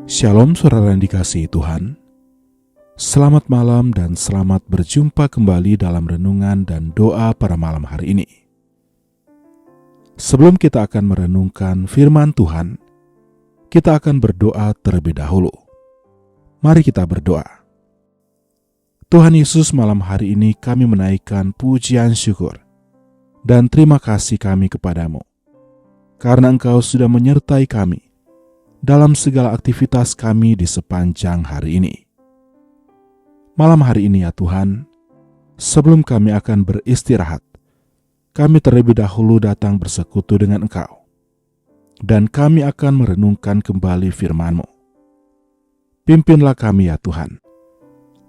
Shalom saudara yang dikasihi Tuhan. Selamat malam dan selamat berjumpa kembali dalam renungan dan doa pada malam hari ini. Sebelum kita akan merenungkan firman Tuhan, kita akan berdoa terlebih dahulu. Mari kita berdoa. Tuhan Yesus, malam hari ini kami menaikkan pujian syukur dan terima kasih kami kepadamu, karena Engkau sudah menyertai kami dalam segala aktivitas kami di sepanjang hari ini. Malam hari ini ya Tuhan, sebelum kami akan beristirahat, kami terlebih dahulu datang bersekutu dengan Engkau, dan kami akan merenungkan kembali firman-Mu. Pimpinlah kami ya Tuhan,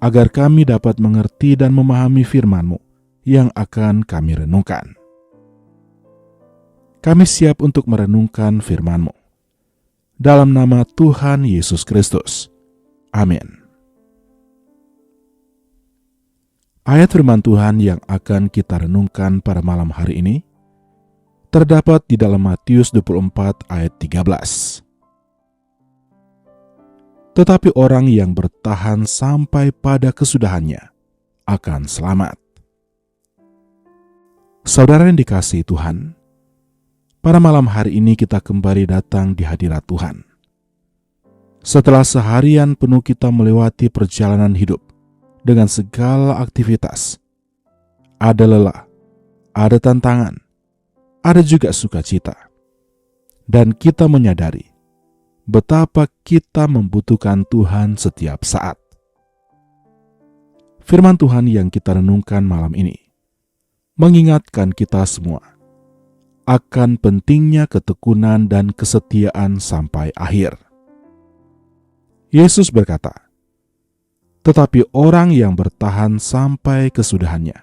agar kami dapat mengerti dan memahami firman-Mu yang akan kami renungkan. Kami siap untuk merenungkan firman-Mu. Dalam nama Tuhan Yesus Kristus. Amin. Ayat firman Tuhan yang akan kita renungkan pada malam hari ini terdapat di dalam Matius 24 ayat 13. Tetapi orang yang bertahan sampai pada kesudahannya akan selamat. Saudara yang dikasihi Tuhan, pada malam hari ini kita kembali datang di hadirat Tuhan. Setelah seharian penuh kita melewati perjalanan hidup dengan segala aktivitas, ada lelah, ada tantangan, ada juga sukacita. Dan kita menyadari betapa kita membutuhkan Tuhan setiap saat. Firman Tuhan yang kita renungkan malam ini mengingatkan kita semua akan pentingnya ketekunan dan kesetiaan sampai akhir. Yesus berkata, "Tetapi orang yang bertahan sampai kesudahannya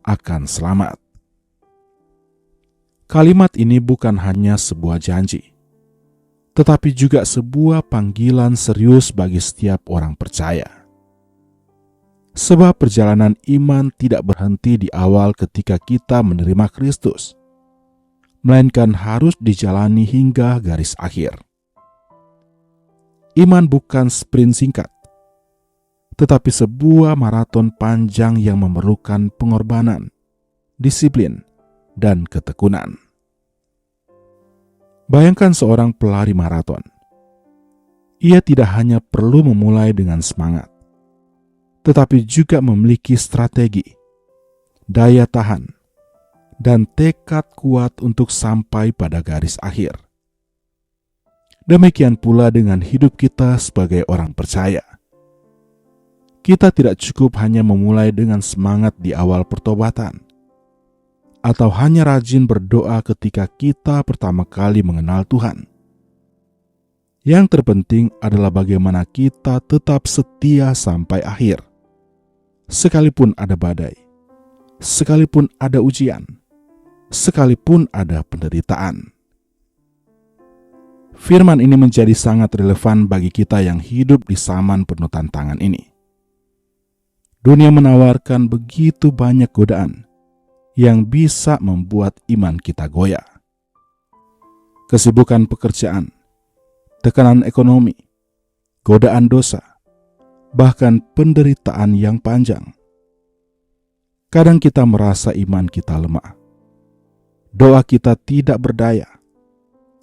akan selamat." Kalimat ini bukan hanya sebuah janji, tetapi juga sebuah panggilan serius bagi setiap orang percaya. Sebab perjalanan iman tidak berhenti di awal ketika kita menerima Kristus, melainkan harus dijalani hingga garis akhir. Iman bukan sprint singkat, tetapi sebuah maraton panjang yang memerlukan pengorbanan, disiplin, dan ketekunan. Bayangkan seorang pelari maraton. Ia tidak hanya perlu memulai dengan semangat, tetapi juga memiliki strategi, daya tahan, dan tekad kuat untuk sampai pada garis akhir. Demikian pula dengan hidup kita sebagai orang percaya. Kita tidak cukup hanya memulai dengan semangat di awal pertobatan, atau hanya rajin berdoa ketika kita pertama kali mengenal Tuhan. Yang terpenting adalah bagaimana kita tetap setia sampai akhir, sekalipun ada badai, sekalipun ada ujian, sekalipun ada penderitaan. Firman ini menjadi sangat relevan bagi kita yang hidup di zaman penuh tantangan ini. Dunia menawarkan begitu banyak godaan yang bisa membuat iman kita goyah. Kesibukan pekerjaan, tekanan ekonomi, godaan dosa, bahkan penderitaan yang panjang. Kadang kita merasa iman kita lemah, doa kita tidak berdaya,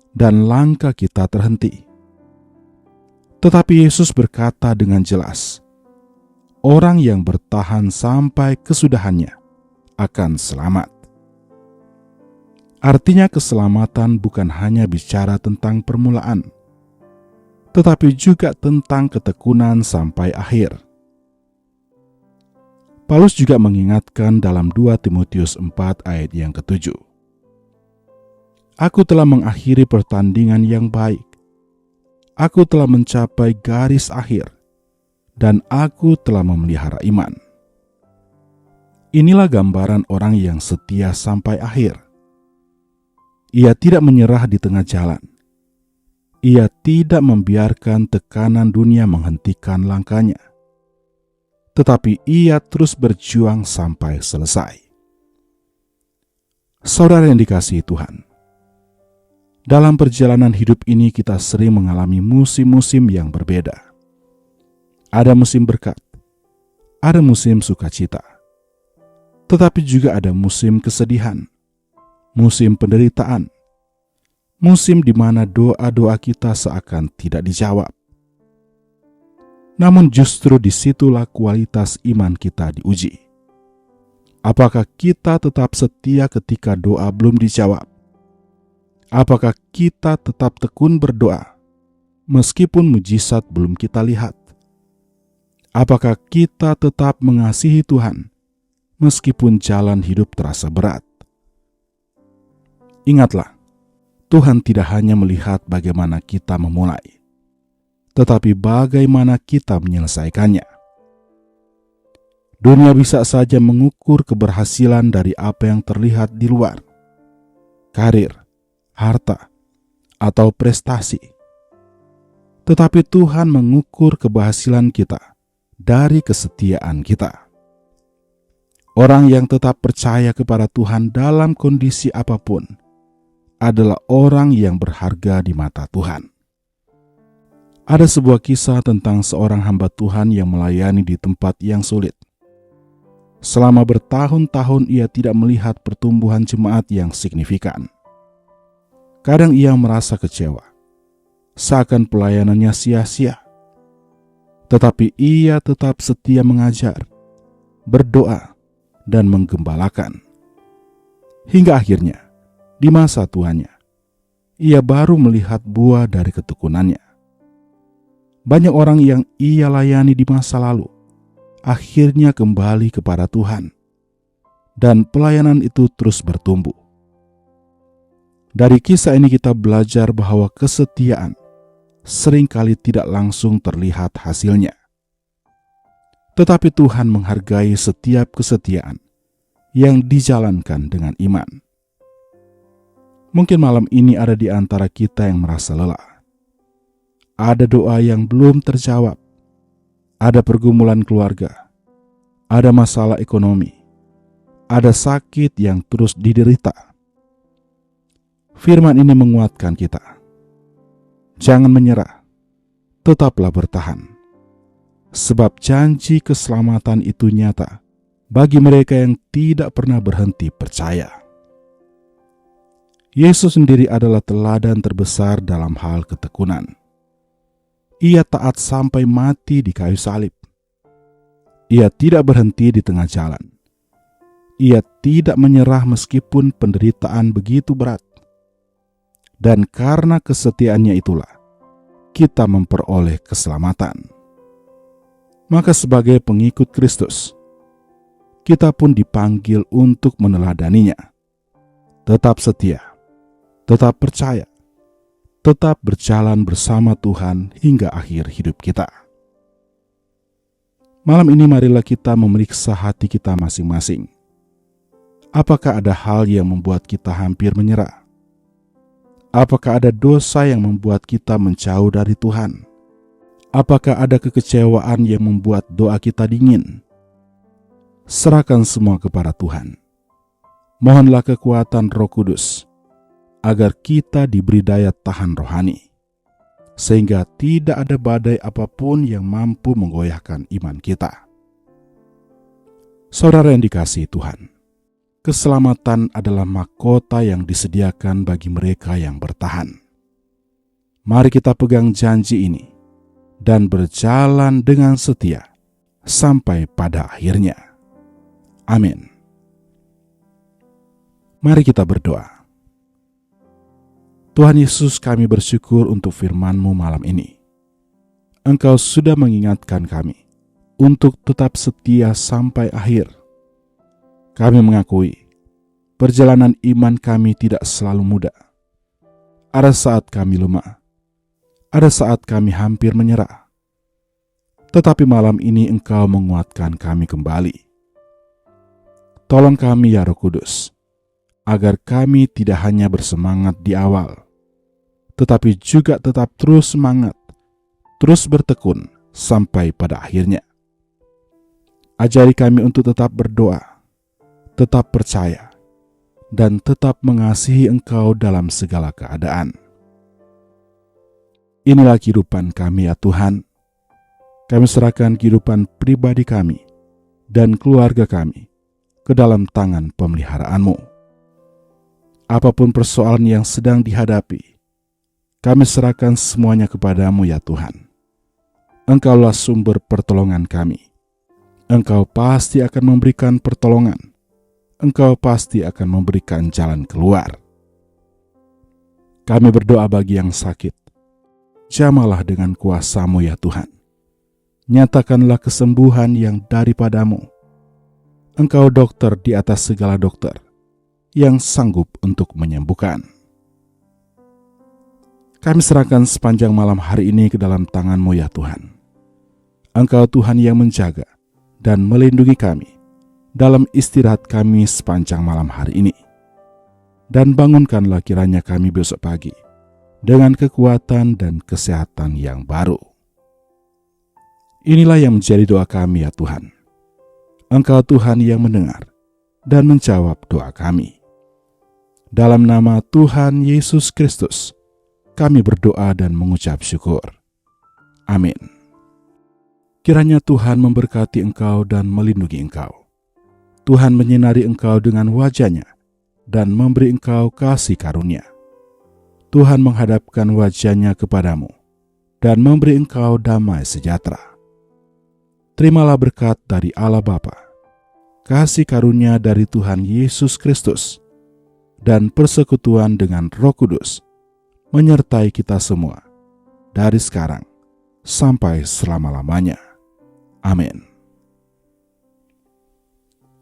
dan langkah kita terhenti. Tetapi Yesus berkata dengan jelas, orang yang bertahan sampai kesudahannya akan selamat. Artinya keselamatan bukan hanya bicara tentang permulaan, tetapi juga tentang ketekunan sampai akhir. Paulus juga mengingatkan dalam 2 Timotius 4 ayat yang ke-7. Aku telah mengakhiri pertandingan yang baik. Aku telah mencapai garis akhir, dan aku telah memelihara iman. Inilah gambaran orang yang setia sampai akhir. Ia tidak menyerah di tengah jalan. Ia tidak membiarkan tekanan dunia menghentikan langkahnya, tetapi ia terus berjuang sampai selesai. Saudara yang dikasihi Tuhan, Dalam perjalanan hidup ini kita sering mengalami musim-musim yang berbeda. Ada musim berkat, ada musim sukacita, tetapi juga ada musim kesedihan, musim penderitaan, musim di mana doa-doa kita seakan tidak dijawab. Namun justru disitulah kualitas iman kita diuji. Apakah kita tetap setia ketika doa belum dijawab? Apakah kita tetap tekun berdoa meskipun mujizat belum kita lihat? Apakah kita tetap mengasihi Tuhan meskipun jalan hidup terasa berat? Ingatlah, Tuhan tidak hanya melihat bagaimana kita memulai, tetapi bagaimana kita menyelesaikannya. Dunia bisa saja mengukur keberhasilan dari apa yang terlihat di luar, karir, harta, atau prestasi. Tetapi Tuhan mengukur keberhasilan kita dari kesetiaan kita. Orang yang tetap percaya kepada Tuhan dalam kondisi apapun adalah orang yang berharga di mata Tuhan. Ada sebuah kisah tentang seorang hamba Tuhan yang melayani di tempat yang sulit. Selama bertahun-tahun ia tidak melihat pertumbuhan jemaat yang signifikan. Kadang ia merasa kecewa, seakan pelayanannya sia-sia. Tetapi ia tetap setia mengajar, berdoa, dan menggembalakan. Hingga akhirnya, di masa tuanya, ia baru melihat buah dari ketekunannya. Banyak orang yang ia layani di masa lalu, akhirnya kembali kepada Tuhan, dan pelayanan itu terus bertumbuh. Dari kisah ini kita belajar bahwa kesetiaan seringkali tidak langsung terlihat hasilnya. Tetapi Tuhan menghargai setiap kesetiaan yang dijalankan dengan iman. Mungkin malam ini ada di antara kita yang merasa lelah. Ada doa yang belum terjawab. Ada pergumulan keluarga. Ada masalah ekonomi. Ada sakit yang terus diderita. Firman ini menguatkan kita. Jangan menyerah, tetaplah bertahan. Sebab janji keselamatan itu nyata bagi mereka yang tidak pernah berhenti percaya. Yesus sendiri adalah teladan terbesar dalam hal ketekunan. Ia taat sampai mati di kayu salib. Ia tidak berhenti di tengah jalan. Ia tidak menyerah meskipun penderitaan begitu berat. Dan karena kesetiaannya itulah kita memperoleh keselamatan. Maka sebagai pengikut Kristus, kita pun dipanggil untuk meneladaninya. Tetap setia, tetap percaya, tetap berjalan bersama Tuhan hingga akhir hidup kita. Malam ini marilah kita memeriksa hati kita masing-masing. Apakah ada hal yang membuat kita hampir menyerah? Apakah ada dosa yang membuat kita menjauh dari Tuhan? Apakah ada kekecewaan yang membuat doa kita dingin? Serahkan semua kepada Tuhan. Mohonlah kekuatan Roh Kudus, agar kita diberi daya tahan rohani, sehingga tidak ada badai apapun yang mampu menggoyahkan iman kita. Saudara yang dikasihi Tuhan, keselamatan adalah mahkota yang disediakan bagi mereka yang bertahan. Mari kita pegang janji ini dan berjalan dengan setia sampai pada akhirnya. Amin. Mari kita berdoa. Tuhan Yesus, kami bersyukur untuk firman-Mu malam ini. Engkau sudah mengingatkan kami untuk tetap setia sampai akhir. Kami mengakui perjalanan iman kami tidak selalu mudah. Ada saat kami lemah. Ada saat kami hampir menyerah. Tetapi malam ini Engkau menguatkan kami kembali. Tolong kami ya Roh Kudus, agar kami tidak hanya bersemangat di awal, tetapi juga tetap terus semangat, terus bertekun sampai pada akhirnya. Ajari kami untuk tetap berdoa, tetap percaya, dan tetap mengasihi Engkau dalam segala keadaan. Inilah kehidupan kami ya Tuhan. Kami serahkan kehidupan pribadi kami dan keluarga kami ke dalam tangan pemeliharaanmu. Apapun persoalan yang sedang dihadapi, kami serahkan semuanya kepadamu ya Tuhan. Engkaulah sumber pertolongan kami. Engkau pasti akan memberikan pertolongan. Engkau pasti akan memberikan jalan keluar. Kami berdoa bagi yang sakit. Jamalah dengan kuasa-Mu ya Tuhan. Nyatakanlah kesembuhan yang daripadamu. Engkau dokter di atas segala dokter, yang sanggup untuk menyembuhkan. Kami serahkan sepanjang malam hari ini ke dalam tangan-Mu ya Tuhan. Engkau Tuhan yang menjaga dan melindungi kami dalam istirahat kami sepanjang malam hari ini. Dan bangunkanlah kiranya kami besok pagi dengan kekuatan dan kesehatan yang baru. Inilah yang menjadi doa kami ya Tuhan. Engkau Tuhan yang mendengar dan menjawab doa kami. Dalam nama Tuhan Yesus Kristus, kami berdoa dan mengucap syukur. Amin. Kiranya Tuhan memberkati engkau dan melindungi engkau. Tuhan menyinari engkau dengan wajah-Nya dan memberi engkau kasih karunia. Tuhan menghadapkan wajah-Nya kepadamu dan memberi engkau damai sejahtera. Terimalah berkat dari Allah Bapa, kasih karunia dari Tuhan Yesus Kristus, dan persekutuan dengan Roh Kudus menyertai kita semua dari sekarang sampai selama-lamanya. Amin.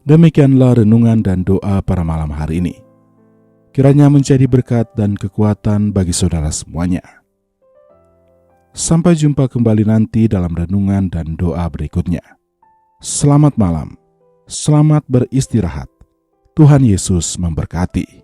Demikianlah renungan dan doa pada malam hari ini. Kiranya menjadi berkat dan kekuatan bagi saudara semuanya. Sampai jumpa kembali nanti dalam renungan dan doa berikutnya. Selamat malam, selamat beristirahat. Tuhan Yesus memberkati.